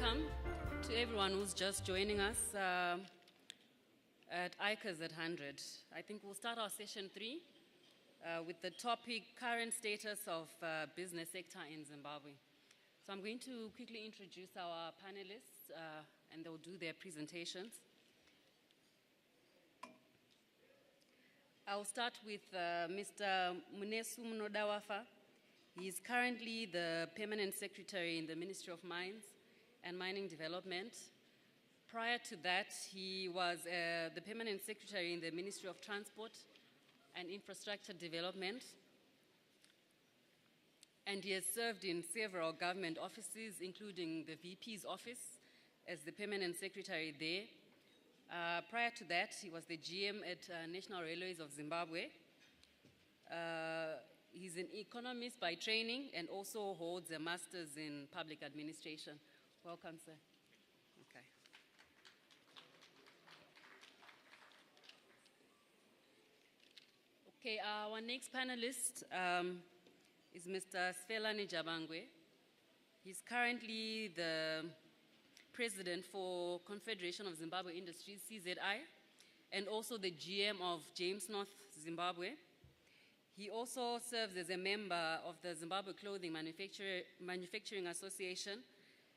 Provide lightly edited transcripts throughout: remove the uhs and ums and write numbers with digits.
welcome to everyone who's just joining us at ICAZ at 100. I think we'll start our session 3 with the topic, current status of business sector in Zimbabwe. So I'm going to quickly introduce our panelists and they'll do their presentations. I'll start with Mr. Munesu Mnodawafa. He is currently the Permanent Secretary in the Ministry of Mines and Mining Development. Prior to that, he was the Permanent Secretary in the Ministry of Transport and Infrastructure Development. And he has served in several government offices, including the VP's office as the Permanent Secretary there. Prior to that, he was the GM at National Railways of Zimbabwe. He's an economist by training and also holds a master's in public administration. Welcome, sir. Okay. Okay, our next panelist is Mr. Svelani Jabangwe. He's currently the President for Confederation of Zimbabwe Industries, CZI, and also the GM of James North Zimbabwe. He also serves as a member of the Zimbabwe Clothing Manufacturing Association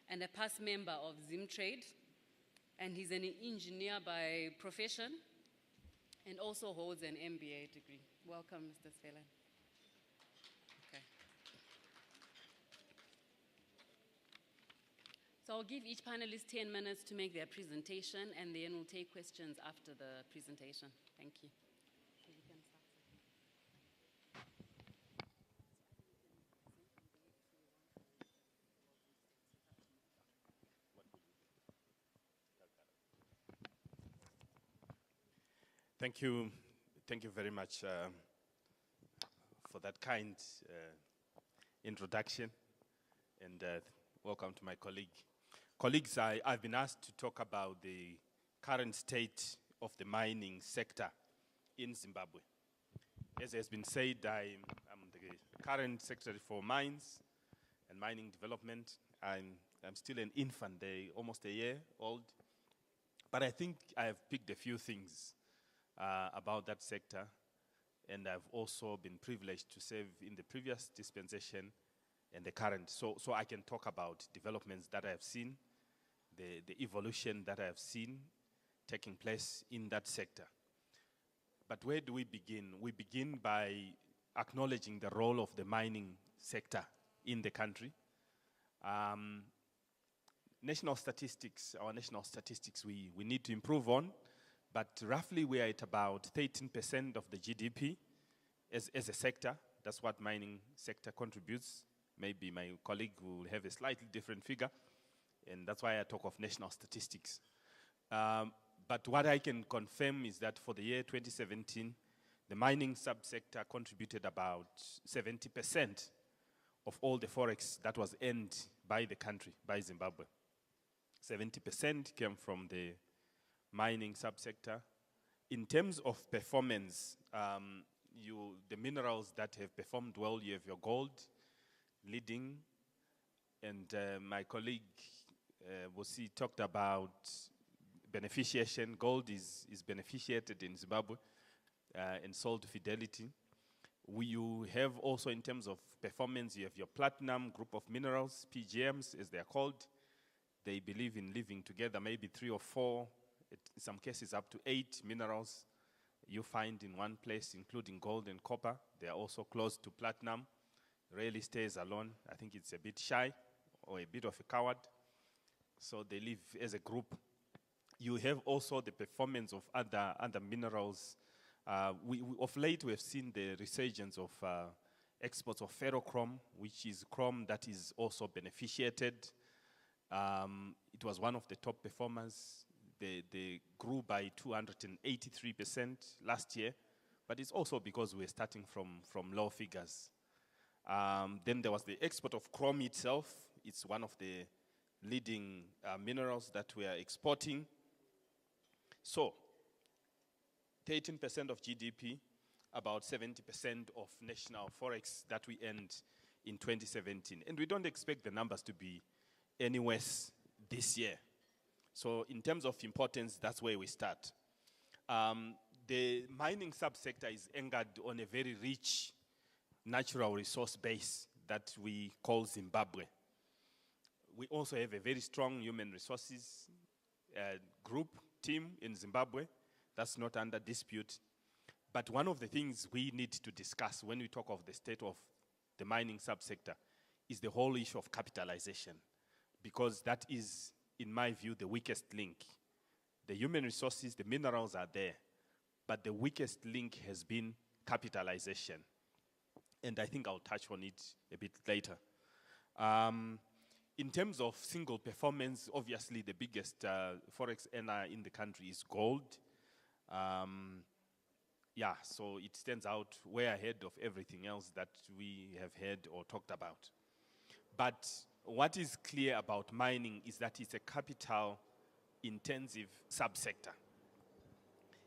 and a past member of ZimTrade. And he's an engineer by profession and also holds an MBA degree. Welcome, Mr. Svelan. Okay. So I'll give each panelist 10 minutes to make their presentation, and then we'll take questions after the presentation. Thank you. Thank you very much for that kind introduction, and welcome to my colleague. Colleagues, I've been asked to talk about the current state of the mining sector in Zimbabwe. As has been said, I'm the current Secretary for Mines and Mining Development. I'm still an infant, almost a year old, but I think I have picked a few things about that sector, and I've also been privileged to serve in the previous dispensation and the current. So I can talk about developments that I have seen, the evolution that I have seen taking place in that sector. But where do we begin? We begin by acknowledging the role of the mining sector in the country. National statistics, we need to improve on. But roughly we are at about 13% of the GDP as a sector. That's what mining sector contributes. Maybe my colleague will have a slightly different figure, and that's why I talk of national statistics. But what I can confirm is that for the year 2017, the mining subsector contributed about 70% of all the forex that was earned by the country, by Zimbabwe. 70% came from the mining subsector. In terms of performance, the minerals that have performed well, you have your gold leading, and my colleague Bosi talked about beneficiation. Gold is beneficiated in Zimbabwe and sold to Fidelity. You have also, in terms of performance, you have your platinum group of minerals, PGMs as they are called. They believe in living together, maybe 3 or 4, in some cases up to 8 minerals you find in one place, including gold and copper. They are also close to platinum. Rarely stays alone. I think it's a bit shy or a bit of a coward. So they live as a group. You have also the performance of other minerals. Of late, we have seen the resurgence of exports of ferrochrome, which is chrome that is also beneficiated. It was one of the top performers. They grew by 283% last year, but it's also because we're starting from low figures. Then there was the export of chrome itself. It's one of the leading minerals that we are exporting. So, 13% of GDP, about 70% of national forex that we earned in 2017. And we don't expect the numbers to be any worse this year. So in terms of importance, that's where we start. The mining subsector is anchored on a very rich natural resource base that we call Zimbabwe. We also have a very strong human resources group, team in Zimbabwe. That's not under dispute. But one of the things we need to discuss when we talk of the state of the mining subsector is the whole issue of capitalization, because that is, in my view, the weakest link. The human resources, the minerals are there, but the weakest link has been capitalization. And I think I'll touch on it a bit later. In terms of single performance, obviously the biggest forex earner in the country is gold. Yeah, so it stands out way ahead of everything else that we have heard or talked about. But what is clear about mining is that it's a capital-intensive subsector.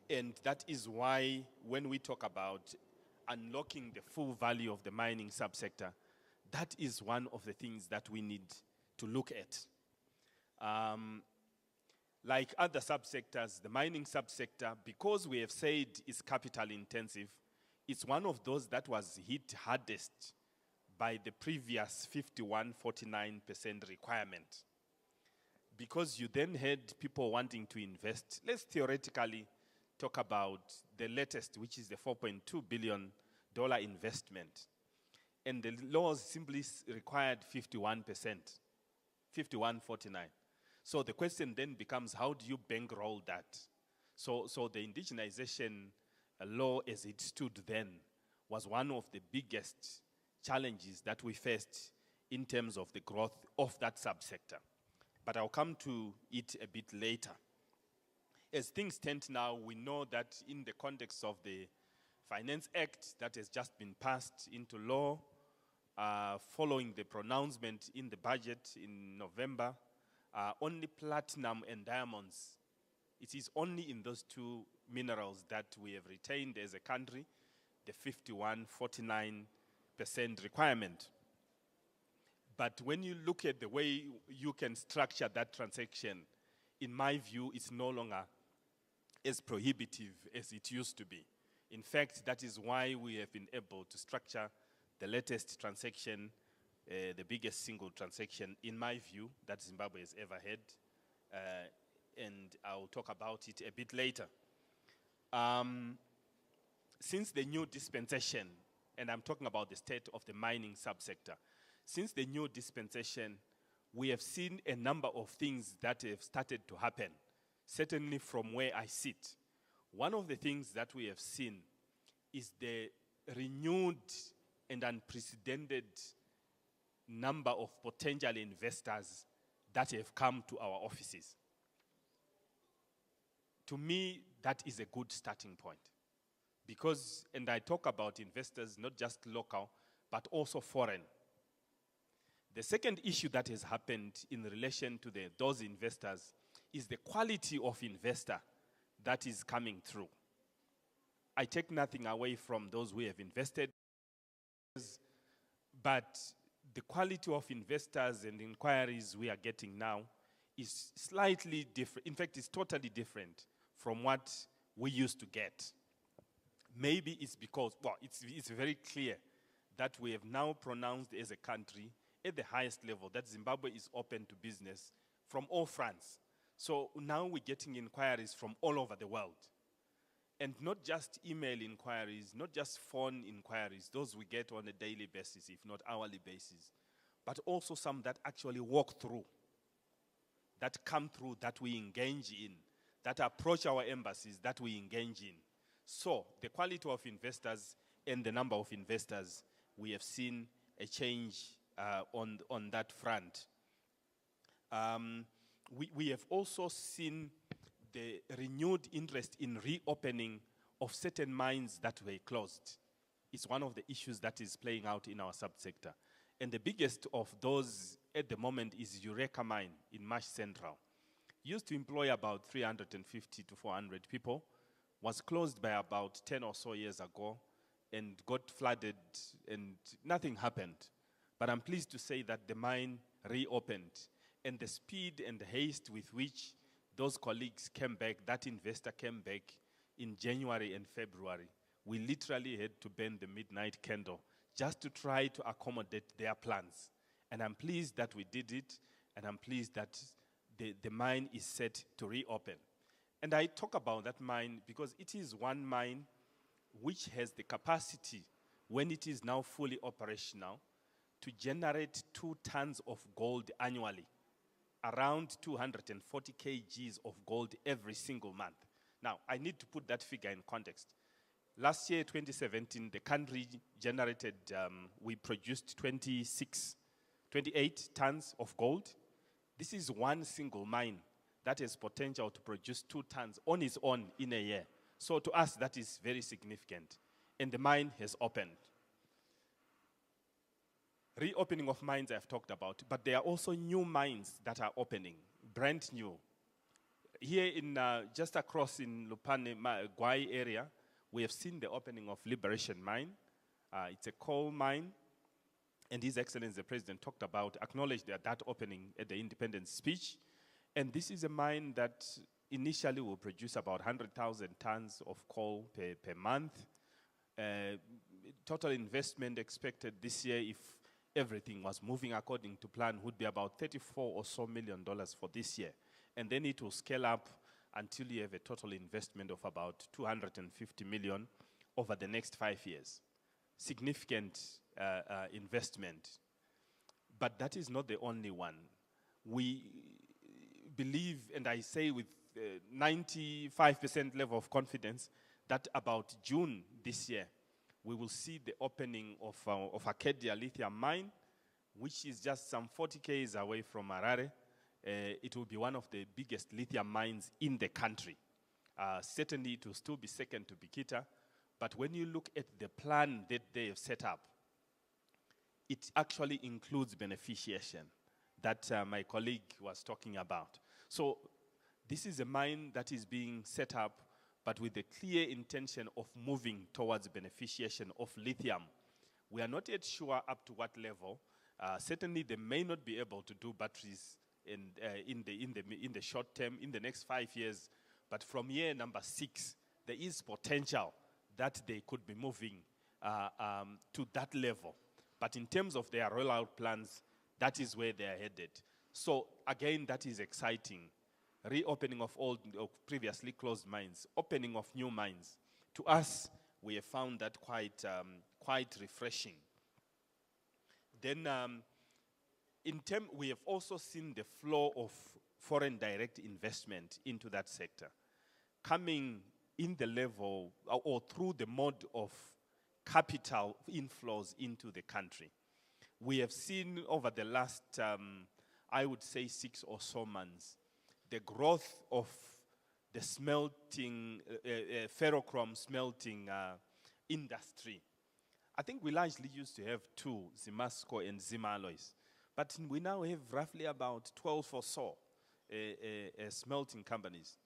And that is why when we talk about unlocking the full value of the mining subsector, that is one of the things that we need to look at. Like other subsectors, the mining subsector, because we have said it's capital intensive, it's one of those that was hit hardest by the previous 51-49% requirement. Because you then had people wanting to invest. Let's theoretically talk about the latest, which is the $4.2 billion investment. And the laws simply required 51%, 51-49. So the question then becomes, how do you bankroll that? So the indigenization law as it stood then was one of the biggest challenges that we faced in terms of the growth of that subsector. But I'll come to it a bit later. As things stand now, we know that in the context of the Finance Act that has just been passed into law, following the pronouncement in the budget in November, only platinum and diamonds, it is only in those two minerals that we have retained as a country the 51-49% requirement. But when you look at the way you can structure that transaction, in my view, it's no longer as prohibitive as it used to be. In fact, that is why we have been able to structure the latest transaction, the biggest single transaction, in my view, that Zimbabwe has ever had. And I'll talk about it a bit later. Since the new dispensation, and I'm talking about the state of the mining subsector, since the new dispensation, we have seen a number of things that have started to happen, certainly from where I sit. One of the things that we have seen is the renewed and unprecedented number of potential investors that have come to our offices. To me, that is a good starting point. Because, and I talk about investors, not just local, but also foreign. The second issue that has happened in relation to those investors is the quality of investor that is coming through. I take nothing away from those who have invested, but the quality of investors and inquiries we are getting now is slightly different. In fact, it's totally different from what we used to get. Maybe it's because, well, it's very clear that we have now pronounced as a country at the highest level that Zimbabwe is open to business from all fronts. So now we're getting inquiries from all over the world. And not just email inquiries, not just phone inquiries, those we get on a daily basis, if not hourly basis, but also some that actually walk through, that come through, that we engage in, that approach our embassies, that we engage in. So the quality of investors and the number of investors, we have seen a change on that front. We have also seen the renewed interest in reopening of certain mines that were closed. It's one of the issues that is playing out in our subsector. And the biggest of those at the moment is Eureka Mine in Marsh Central. Used to employ about 350 to 400 people, was closed by about 10 or so years ago and got flooded and nothing happened. But I'm pleased to say that the mine reopened and the speed and the haste with which those colleagues came back, that investor came back in January and February, we literally had to burn the midnight candle just to try to accommodate their plans. And I'm pleased that we did it, and I'm pleased that the mine is set to reopen. And I talk about that mine because it is one mine which has the capacity, when it is now fully operational, to generate 2 tons of gold annually, around 240 kgs of gold every single month. Now, I need to put that figure in context. Last year, 2017, the country generated, we produced 28 tons of gold. This is one single mine that has potential to produce 2 tons on its own in a year. So to us, that is very significant. And the mine has opened. Reopening of mines I've talked about, but there are also new mines that are opening, brand new. Here in, just across in Lupane, Gwai area, we have seen the opening of Liberation Mine. It's a coal mine, and His Excellency the President talked about, acknowledged that opening at the independence speech. And this is a mine that initially will produce about 100,000 tons of coal per month. Total investment expected this year, if everything was moving according to plan, would be about $34 or so million for this year. And then it will scale up until you have a total investment of about 250 million over the next 5 years. Significant investment. But that is not the only one. We believe, and I say with 95% level of confidence, that about June this year, we will see the opening of Arcadia lithium mine, which is just some 40 km away from Harare. It will be one of the biggest lithium mines in the country. Certainly, it will still be second to Bikita, but when you look at the plan that they have set up, it actually includes beneficiation that my colleague was talking about. So this is a mine that is being set up, but with the clear intention of moving towards beneficiation of lithium. We are not yet sure up to what level. Certainly, they may not be able to do batteries in the short term, in the next 5 years. But from year number 6, there is potential that they could be moving to that level. But in terms of their rollout plans, that is where they are headed. So again, that is exciting. Reopening of old, of previously closed mines, opening of new mines. To us, we have found that quite refreshing. Then, we have also seen the flow of foreign direct investment into that sector, coming in the level or through the mode of capital inflows into the country. We have seen over the last, I would say 6 or so months, the growth of the smelting, ferrochrome smelting industry. I think we largely used to have 2, Zimasco and Zimalloys. But we now have roughly about 12 or so smelting companies.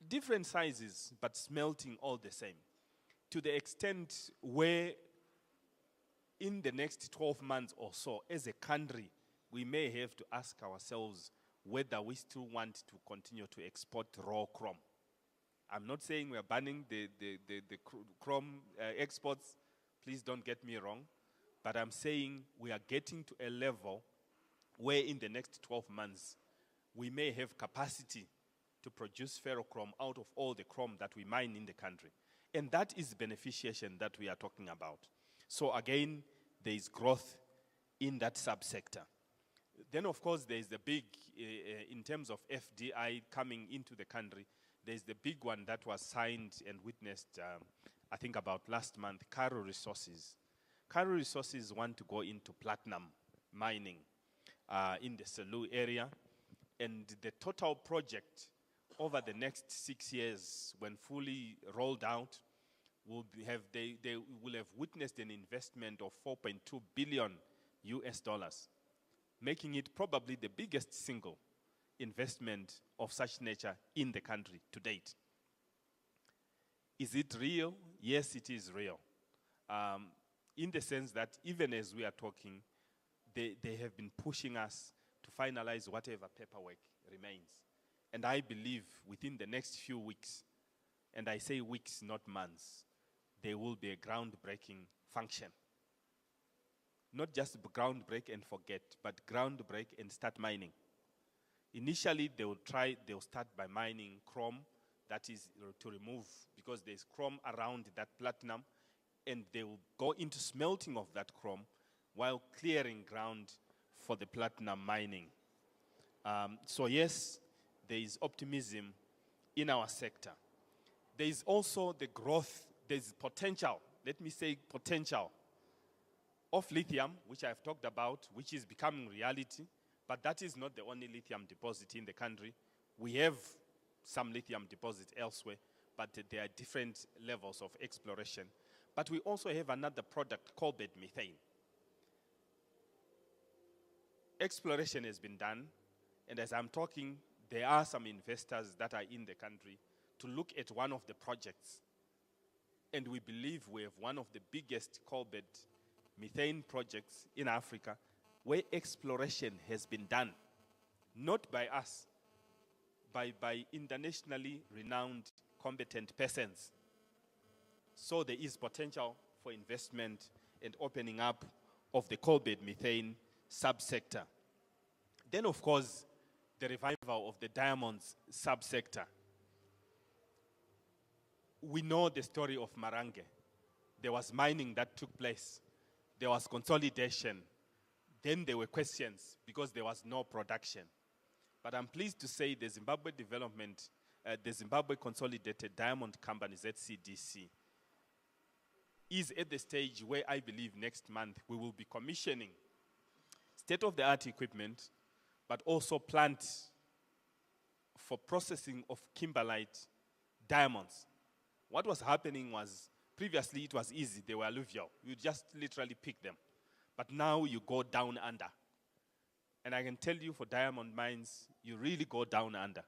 Different sizes, but smelting all the same. To the extent where in the next 12 months or so, as a country, we may have to ask ourselves whether we still want to continue to export raw chrome. I'm not saying we're banning the chrome exports. Please don't get me wrong. But I'm saying we are getting to a level where in the next 12 months, we may have capacity to produce ferrochrome out of all the chrome that we mine in the country. And that is beneficiation that we are talking about. So again, there is growth in that subsector. Then, of course, there is the big, in terms of FDI coming into the country, there's the big one that was signed and witnessed, I think about last month, Karo Resources. Karo Resources want to go into platinum mining in the Selous area. And the total project over the next 6 years, when fully rolled out, they will have witnessed an investment of $4.2 billion US, making it probably the biggest single investment of such nature in the country to date. Is it real? Yes, it is real. In the sense that even as we are talking, they have been pushing us to finalize whatever paperwork remains. And I believe within the next few weeks, and I say weeks, not months, there will be a groundbreaking function. Not just groundbreak and forget, but groundbreak and start mining. Initially, they'll start by mining chrome, that is to remove, because there's chrome around that platinum, and they will go into smelting of that chrome while clearing ground for the platinum mining. So yes, there is optimism in our sector. There is also the growth, there's potential, let me say potential, of lithium, which I've talked about, which is becoming reality, but that is not the only lithium deposit in the country. We have some lithium deposits elsewhere, but there are different levels of exploration. But we also have another product called methane. Exploration has been done, and as I'm talking, there are some investors that are in the country to look at one of the projects. And we believe we have one of the biggest coal bed methane projects in Africa where exploration has been done, not by us, by internationally renowned competent persons. So there is potential for investment and opening up of the coal bed methane subsector. Then, of course, the revival of the diamonds subsector. We know the story of Marange. There was mining that took place. There was consolidation. Then there were questions because there was no production. But I'm pleased to say the Zimbabwe Development, the Zimbabwe Consolidated Diamond Company, ZCDC, is at the stage where I believe next month we will be commissioning state-of-the-art equipment, but also plant for processing of kimberlite diamonds. What was happening was, previously it was easy, they were alluvial. You just literally pick them. But now you go down under. And I can tell you for diamond mines, you really go down under.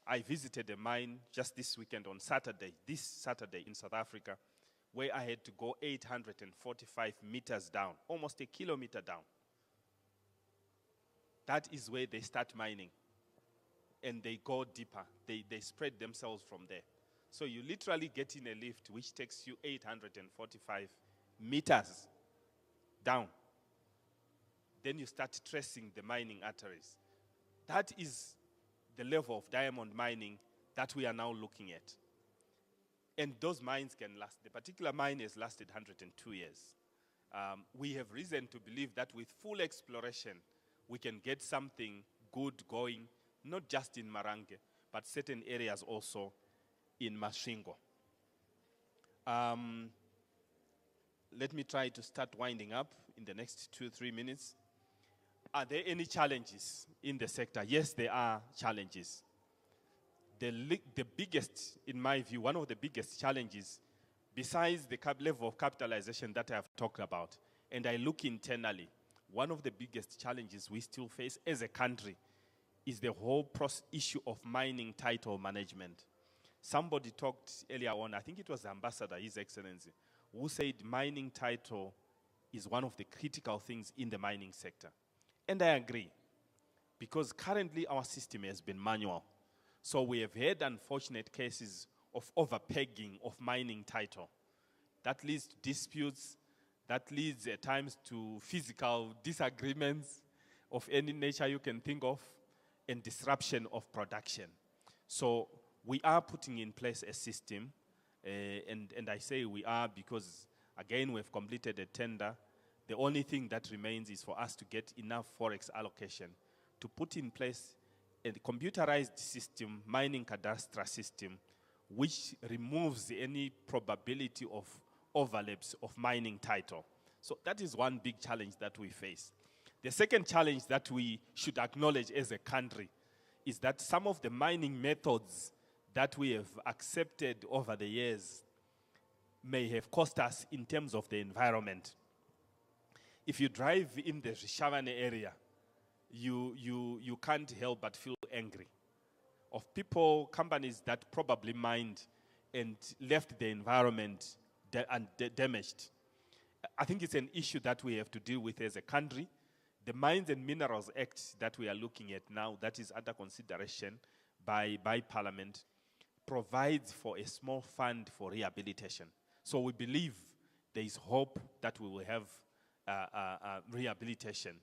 I visited a mine just this weekend on Saturday, this Saturday in South Africa, where I had to go 845 meters down, almost a kilometer down. That is where they start mining. And they go deeper. They spread themselves from there. So you literally get in a lift which takes you 845 meters down. Then you start tracing the mining arteries. That is the level of diamond mining that we are now looking at. And those mines can last. The particular mine has lasted 102 years. We have reason to believe that with full exploration, we can get something good going, not just in Marange, but certain areas also in Masvingo. Let me try to start winding up in the next 2-3 minutes. Are there any challenges in the sector? Yes, there are challenges. The biggest, in my view, one of the biggest challenges, besides the level of capitalization that I have talked about, and I look internally, one of the biggest challenges we still face as a country is the whole issue of mining title management. Somebody talked earlier on, I think it was the Ambassador, His Excellency, who said mining title is one of the critical things in the mining sector. And I agree, because currently our system has been manual. So we have had unfortunate cases of overpegging of mining title. That leads to disputes, that leads at times to physical disagreements of any nature you can think of, and disruption of production. So we are putting in place a system, and I say we are because, again, we've completed a tender. The only thing that remains is for us to get enough forex allocation to put in place a computerized system, mining cadastre system, which removes any probability of overlaps of mining title. So that is one big challenge that we face. The second challenge that we should acknowledge as a country is that some of the mining methods that we have accepted over the years may have cost us in terms of the environment. If you drive in the Rishavane area, you can't help but feel angry of people, companies that probably mined and left the environment damaged. I think it's an issue that we have to deal with as a country. The Mines and Minerals Act that we are looking at now, that is under consideration by Parliament, provides for a small fund for rehabilitation. So we believe there is hope that we will have rehabilitation.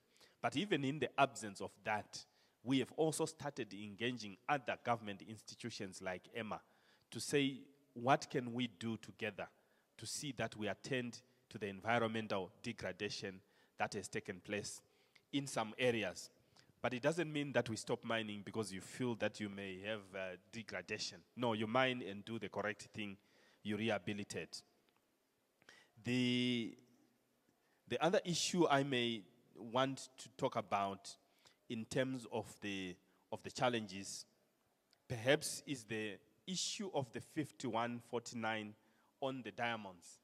But even in the absence of that, we have also started engaging other government institutions like EMA to say, what can we do together to see that we attend to the environmental degradation that has taken place in some areas. But it doesn't mean that we stop mining because you feel that you may have degradation. No, you mine and do the correct thing, you rehabilitate. The other issue I may want to talk about in terms of the challenges, perhaps is the issue of the 5149 on the diamonds.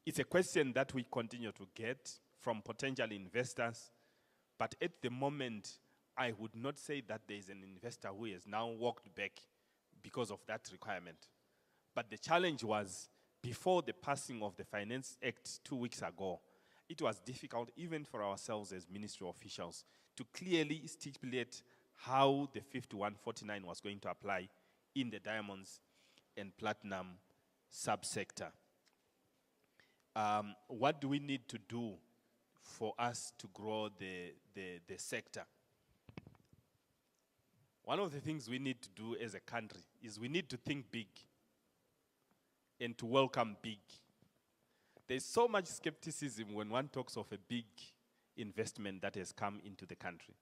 It's a question that we continue to get from potential investors, but at the moment, I would not say that there is an investor who has now walked back because of that requirement. But the challenge was, before the passing of the Finance Act 2 weeks ago, it was difficult even for ourselves as ministry officials to clearly stipulate how the 5149 was going to apply in the diamonds and platinum subsector. What do we need to do for us to grow the sector? One of the things we need to do as a country is we need to think big and to welcome big. There's so much skepticism when one talks of a big investment that has come into the country.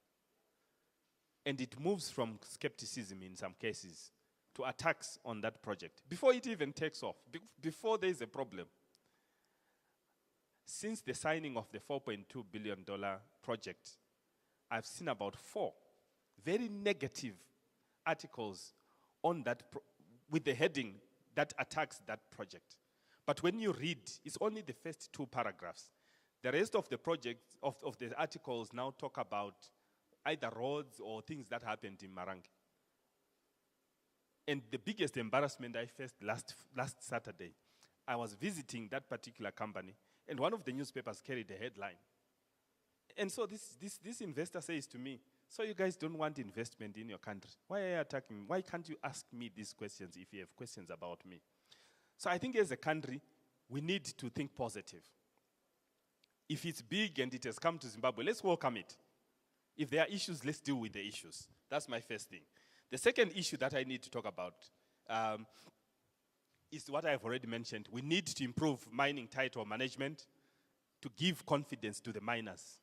And it moves from skepticism in some cases to attacks on that project before it even takes off, before there is a problem. Since the signing of the $4.2 billion project, I've seen about 4 very negative articles on that with the heading that attacks that project. But when you read, it's only the first 2 paragraphs. The rest of the project, of the articles now talk about either roads or things that happened in Marange. And the biggest embarrassment I faced last Saturday, I was visiting that particular company, and one of the newspapers carried a headline. And so this investor says to me, so you guys don't want investment in your country. Why are you attacking me? Why can't you ask me these questions if you have questions about me? So I think as a country, we need to think positive. If it's big and it has come to Zimbabwe, let's welcome it. If there are issues, let's deal with the issues. That's my first thing. The second issue that I need to talk about is what I've already mentioned. We need to improve mining title management to give confidence to the miners.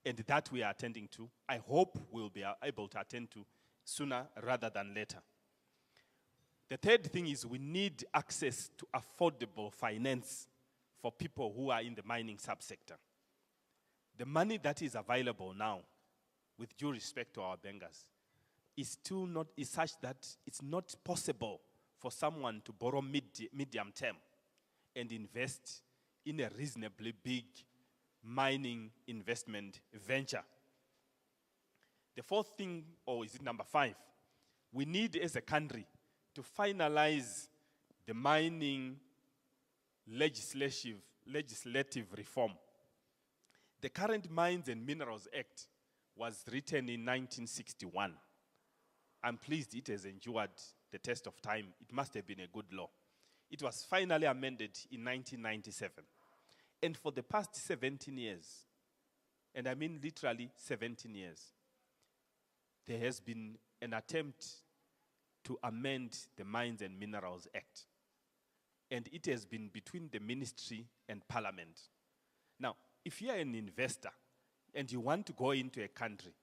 And that we are attending to. I hope we'll be able to attend to sooner rather than later. The third thing is we need access to affordable finance for people who are in the mining subsector. The money that is available now, with due respect to our bankers, is such that it's not possible for someone to borrow medium term and invest in a reasonably big mining investment venture. The fourth thing, or is it number 5, we need as a country to finalize the mining legislative reform. The current Mines and Minerals Act was written in 1961. I'm pleased it has endured the test of time. It must have been a good law. It was finally amended in 1997. And for the past 17 years, and I mean literally 17 years, there has been an attempt to amend the Mines and Minerals Act. And it has been between the ministry and parliament. Now, if you are an investor and you want to go into a country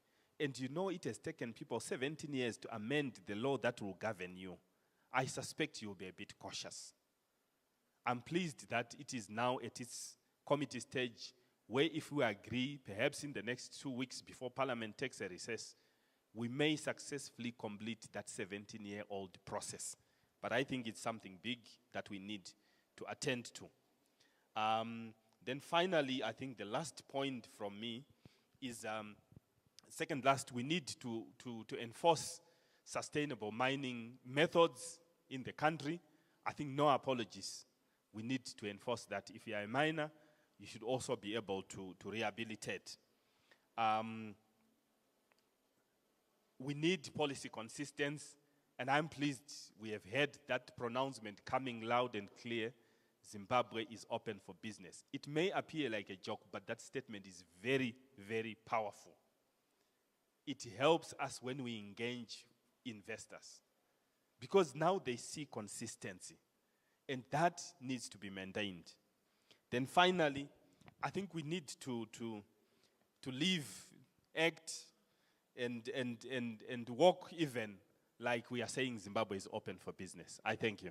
and you know it has taken people 17 years to amend the law that will govern you, I suspect you'll be a bit cautious. I'm pleased that it is now at its committee stage where if we agree, perhaps in the next 2 weeks before Parliament takes a recess, we may successfully complete that 17-year-old process. But I think it's something big that we need to attend to. Then finally, I think the last point from me is, second last, we need to enforce sustainable mining methods in the country. I think no apologies. We need to enforce that. If you are a miner, you should also be able to rehabilitate. We need policy consistency, and I'm pleased we have heard that pronouncement coming loud and clear. Zimbabwe is open for business. It may appear like a joke, but that statement is very, very powerful. It helps us when we engage investors, because now they see consistency, and that needs to be maintained. Then finally, I think we need to live, act, and walk even like we are saying Zimbabwe is open for business. I thank you.